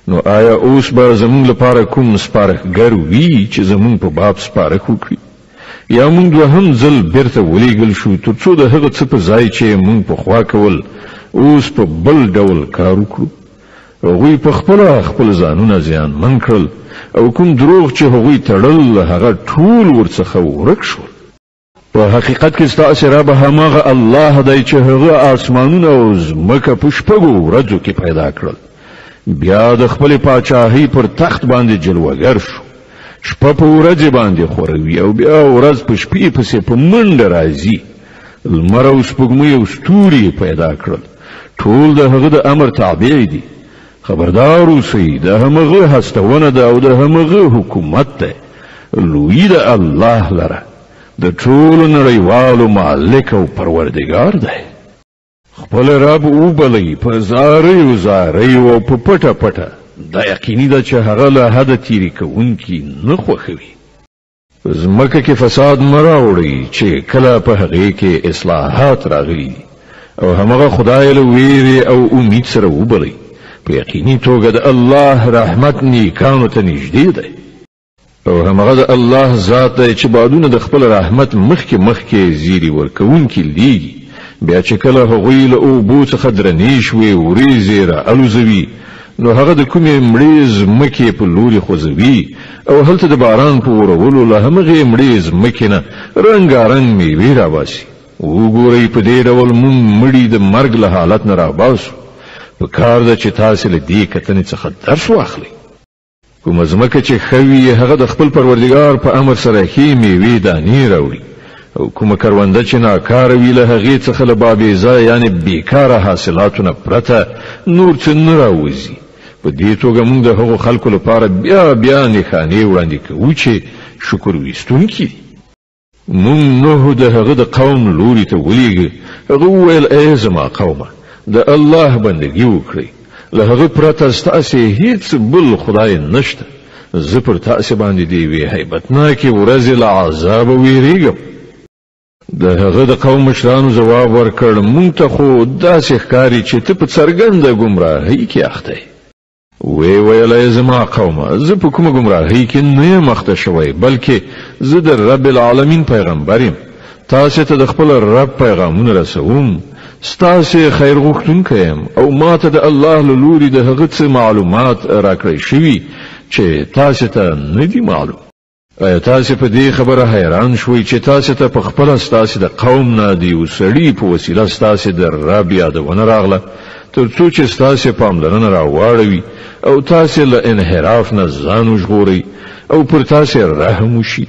نو آیا اوس به زموږ لپاره کوم سپارښتګر وي چې زموږ په باب سپارښت وکړي یا موږ دوهم ځل بیرته ولیږل شو تر څو د هغه څه په ځای چې موږ پخوا کول اوس په بل ډول کار وکړو؟ هغوی په خپله خپل ځانونه زیانمن کړل او کوم دروغ چې هغوی تړل هغه ټول ورڅخه ورک شول. په حقیقت کې ستاسې رب هماغه الله دی چې هغه آسمانونه او ځمکه په شپږو ورځو کې پیدا کړل. بیا د خپلې پاچاهۍ پر تخت باندې جلوهګر شو. شپه په ورځې باندې خوروي او بیا ورځ په شپې پسې په منډه راځي. لمر او سپوږمۍ او ستوري پیدا کړل. ټول د هغه د امر تابع دي. خبردار اوسئ د همغه هستونه ده او د همغه حکومت ده. لوی د الله لره د ټولو نړیوالو مالک او پروردګار دی. خپل رب وبلئ په زاریو زاریو او په پټه پټه دا یقیني ده چې هغه له حده تیری کوونکي نه خوښوي ځمکه کې فساد مه راوړئ چې کله په هغې کې اصلاحات راغلي او همغه خدای له ویرې او امید سره وبلئ په یقیني توګه د الله رحمت نیکانو ته نږدې دی او همغه د الله ذات دی چې بادونه د خپل رحمت مخکې زیری ورکوونکي لیږي بیا چې کله هغوی له اوبو څخه درنې شوې وریځې راالوزوي نو هغه د کومې مړې ځمکې په لوري خوځوي او هلته د باران په ورولو له همغې مړې ځمکې نه رنګارنګ میوې راباسي وګورئ په دې ډول موږ مړي د مرګ له حالت نه راباسو په کار ده چې تاسې له دې کتنې څخه درس واخلئ کومه ځمکه چې ښه وي هغه د خپل پروردګار په امر سره ښې میوې دانې راوړي او کومه کرونده چې ناکاره وي له هغې څخه له بابیزه یعنې بیکاره حاصلاتو نه پرته نور څه نه راوځي په دې توګه موږ د هغو خلکو لپاره بیا نښانې وړاندې کوو چې شکر ویستونکي دي موږ نوح د هغه د قوم لوري ته ولېږه هغه وویل ای زما قومه د الله بندګي وکړئ له هغه پرته ستاسې هیڅ بل خدای نشته زه پر تاسې باندې د یوې هیبتناکې ورځې له عذابه ویریږم د هغه د قوم مشرانو ځواب ورکړ مونږ ته خو داسې ښکاري چې ته په څرګنده ګمراهۍ کې اخته یې وی ویل زما قومه زه په کومه ګمراهۍ کې نه یم اخته شوی بلکې زه د رب العالمین پیغمبر یم تاسې ته د خپل رب پیغامونه رسوم ستاسې خیر غوښتونکی یم او ما ته د الله له لوري د هغه څه معلومات راکړی شوي چې تاسې ته نه دي معلوم آیا تاسې په دې خبره حیران شوئ چې تاسې ته په خپله ستاسې د قوم نه د یو سړي په وسیله ستاسې د رب یادونه راغله تر څو چې ستاسې پاملرنه راواړوي او تاسې له انحراف نه ځان وژغورئ او پر تاسې رحم وشي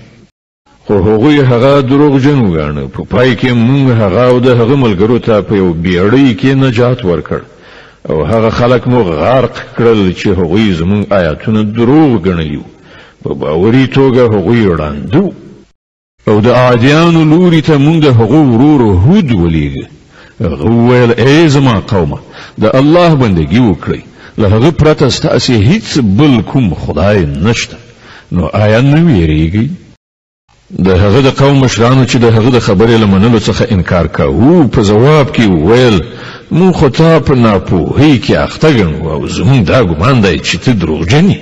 خو هغوی هغه دروغجن وګاڼه په پای کې موږ هغه او د هغه ملګرو ته په یو بیړۍ کې نجات ورکړ او هغه خلک مو غرق کړل چې هغوی زموږ آیاتونه دروغ ګڼلي وو په باوري توګه هغوی ړانده او د عادیانو لوري ته موږ د هغو ورور هود ولېږه هغه وویل ای زما قومه د الله بندګي وکړئ له هغه پرته ستاسې هیڅ بل کوم خدای نشته نو آیا نه ویریږئ د هغه د قوم مشرانو چې د هغه د خبرې له منلو څخه انکار کوو په ځواب کې وویل موږ خو تا په ناپوهۍ کې اخته ګڼو او زموږ دا ګمان دی چې ته دروغجن یې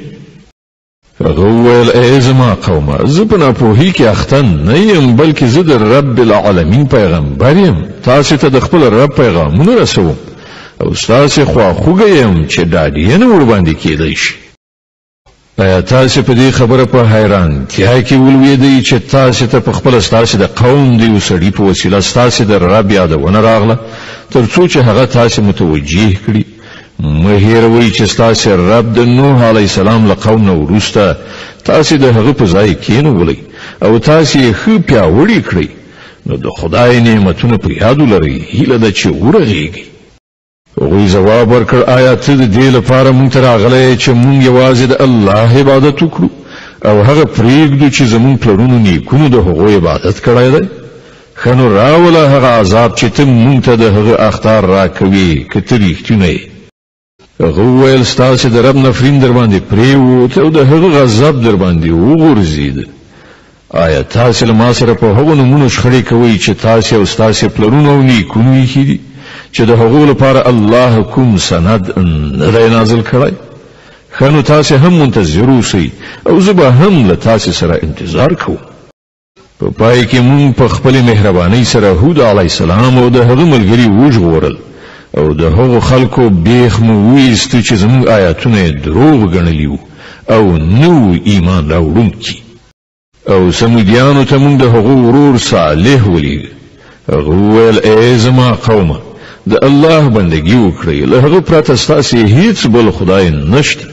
هغه وویل ای زما قومه زه په ناپوهۍ کې اخته نه یم بلکې زه د رب العالمین پیغمبر یم تاسې ته د خپل رب پیغامونه رسوم او ستاسې خواخوږی یم چې ډاډینه ورباندې کیدی شي آیا تاسې په دې خبره په حیرانتیا کې ولوېدئ چې تاسې ته په خپله ستاسې د قوم د یو سړي په وسیله ستاسې د رب یادونه راغله تر څو چې هغه تاسې متوجه کړي مه هېروئ چې ستاسې رب د نوح علیه السلام له قوم نه وروسته تاسې د هغه په ځای کېنولئ او تاسې یې ښه پیاوړي کړئ نو د خدای نعمتونه په یاد ولرئ هیله ده چې ورغېږئ هغوی ځواب ورکړ آیا ته د دې لپاره موږ ته راغلی چې موږ یوازې د الله عبادت وکړو او هغه پرېږدو چې زموږ پلرونو نیکونو د هغو عبادت کړی دی ښه نو راوله هغه عذاب چې ته موږ ته د هغه اخطار راکوې که ته رښتونه یې هغه وویل ستاسې د رب نفرین در باندې پرېوت او د هغه غضب در باندې وغورځېد آیا تاسې له ما سره په هغو نومونو شخړې کوئ چې تاسې او ستاسې پلرونو او نیکونو ایښي دي چې د هغو لپاره الله کوم سند نه دی نازل کړی ښه نو تاسې هم منتظر اوسئ او زه به هم له تاسې سره انتظار کوم په پای کې موږ په خپلې مهربانۍ سره هود علیه السلام او د هغه ملګري وژغورل او د هغو خلکو بیخ مو وایسته چې زموږ آیاتونه یې دروغ ګڼلي وو او نه وو ایمان راوړونکي او سمودیانو ته موږ د هغو ورور صالح ولېږه هغه وویل ای زما قومه د الله بندګي وکړئ له هغه پرته ستاسې هیڅ بل خدای نشته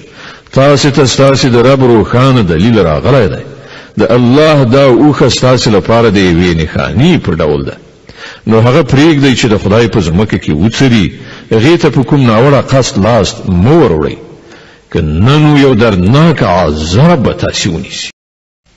تاسې ته ستاسې د رب روښانه دلیل راغلی دی د الله دا اوښه ستاسې لپاره د یوې نښانې په ډول ده نو هغه پرېږدئ چې د خدای په ځمکه کې وڅري هغې ته په کوم ناوړه قصد لاس مه وروړئ که نه نو یو دردناک عذاب به تاسې ونیسي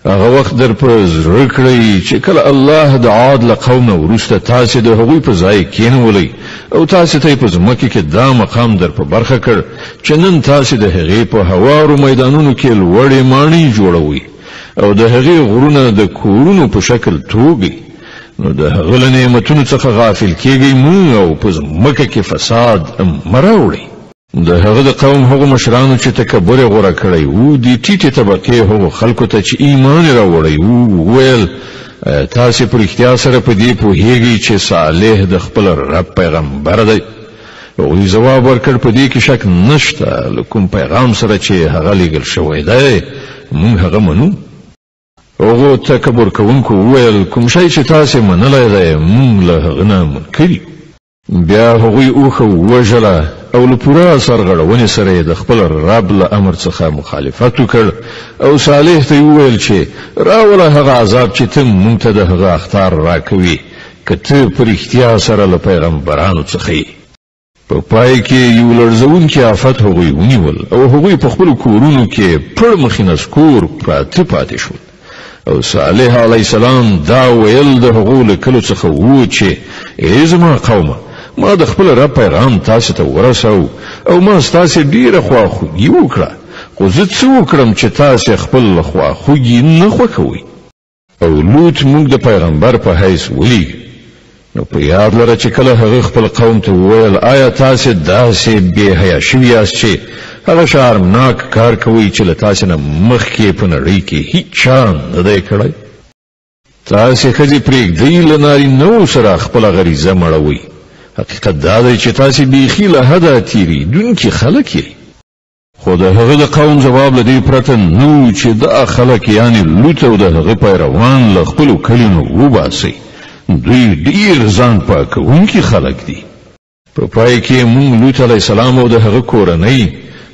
هغه وخت در په زړه کړئ چې کله الله د عاد له قوم نه وروسته تاسې د هغوی په ځای کېنولئ او تاسې ته په ځمکه کې دا مقام در په برخه کړ چې نن تاسې د هغې په هوارو میدانونو کې لوړې ماڼۍ جوړوئ او د هغې غرونه د کورونو په شکل توږئ نو د هغه له نعمتونو څخه غافل کېږئ مه او په ځمکه کې فساد مه راوړئ د هغه د قوم هغو مشرانو چې تکبر یې غوره کړی و د ټیټې طبقې هغو خلکو ته چې ایمان یې راوړی و ویل تاسې په رښتیا سره په دې پوهیږئ چې صالح د خپل رب پیغمبر دی هغوی ځواب ورکړ په دې کې شک نشته له کوم پیغام سره چې هغه لیږل شوی دی موږ هغه منو هغو تکبر کوونکو وویل کوم شی چې تاسې منلی دی موږ له هغه نه منکر یو بیا هغوی اوښه ووژله او له پوره سرغړونې سره د خپل رب له امر څخه مخالفت وکړ او صالح ته وویل چې راوله هغه عذاب چې ته موږ ته د هغه اخطار راکوي که ته په رښتیا سره له پیغمبرانو څخه یې په پای کې یو لړزونکی آفت هغوی ونیول او هغوی په خپلو کورونو کې پړ مخې نسکور پراته پاتې شول او صالح علیه السلام دا ویل د هغو له کلو څخه و چې ای زما قومه ما د خپل رب پیغام تاسو ته ورساو او ما ستاسو ډیره خواخوږي وکړه خو زه څه وکړم چې تاسو خپل خواخوږي نه خوښوئ او لوط موږ د پیغمبر په حیث ولیږه نو په یاد لره چې کله هغه خپل قوم ته وویل آیا تاسو داسې بې حیا شوي یاست چې هغه شرمناک کار کوي چې له تاسو نه مخکې په نړۍ کې هیڅ چا نه دی کړی تاسو ښځې پرېږدئ له نارینهو سره خپله غریزه مړوئ حقیقت دا دی چې تاسې بیخي له حده تېرېدونکي خلک یې خو د هغه د قوم جواب له دې پرته نه چې دا خلک یعنې لوط او د هغه پیروان له خپلو کلیو وباسئ دوی ډیر ځان پاکونکي خلک دي په پای کې موږ لوط علیه السلام او د هغه کورنۍ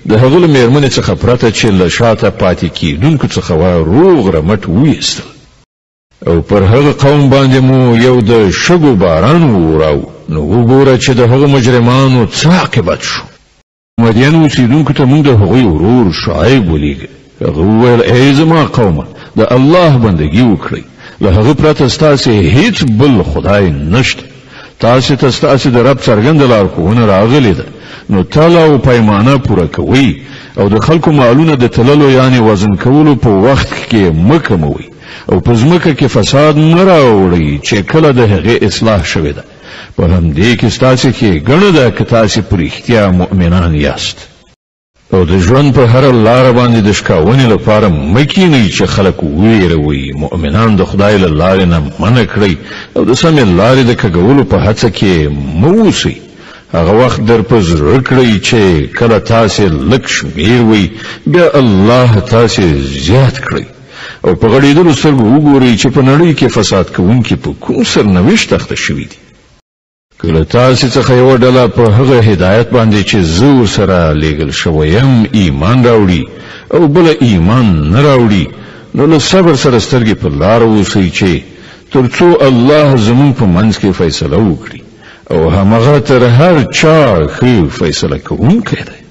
د هغه له میرمنې څخه پرته چې له شاته پاتې کېدونکو څخه روغ رمټ ویستل او پر هغه قوم باندې مو یو د شګو باران وراو نو وګوره چې د هغه مجرمانو څه عاقبت شو مدین اوسیدونکو ته موږ د هغوی ورور شعیب ولیږه هغه وویل ای زما قومه د الله بندګي وکړئ له هغه پرته ستاسې هیڅ بل خدای نشته تاسې ته ستاسې د رب څرګنده لارښوونه راغلې ده نو تله او پیمانه پوره کوئ او د خلکو مالونه د تللو یعنې وزن کولو په وخت کې مه کموئ او په ځمکه کې فساد مه راوړئ چې کله د هغې اصلاح شوې ده په همدې کې ستاسې ښېګڼه ده که تاسې په رښتیا مؤمنان یاست او د ژوند په هره لاره باندې د شکاونې لپاره مه کینئ چې خلک ویروئ مؤمنان د خدای له لارې نه منع کړئ او د سمې لارې د کږولو په هڅه کې مه اوسئ هغه وخت در په زړه کړئ چې کله تاسې لږ شمېر وئ بیا الله تاسې زیات کړئ او په غړېدلو سترګو وګورئ چې په نړۍ کې فساد کوونکي په کوم سرنوشت اخته شوي دي کله تاسې څخه یوه ډله په هغه هدایت باندې چې زه ورسره لیږل شوی یم ایمان راوړي او بله ایمان نه راوړي نو له صبر سره سترګې په لاره اوسئ چې تر څو الله زموږ په منځ کې فیصله وکړي او همغه تر هر چا ښه فیصله کوونکی دی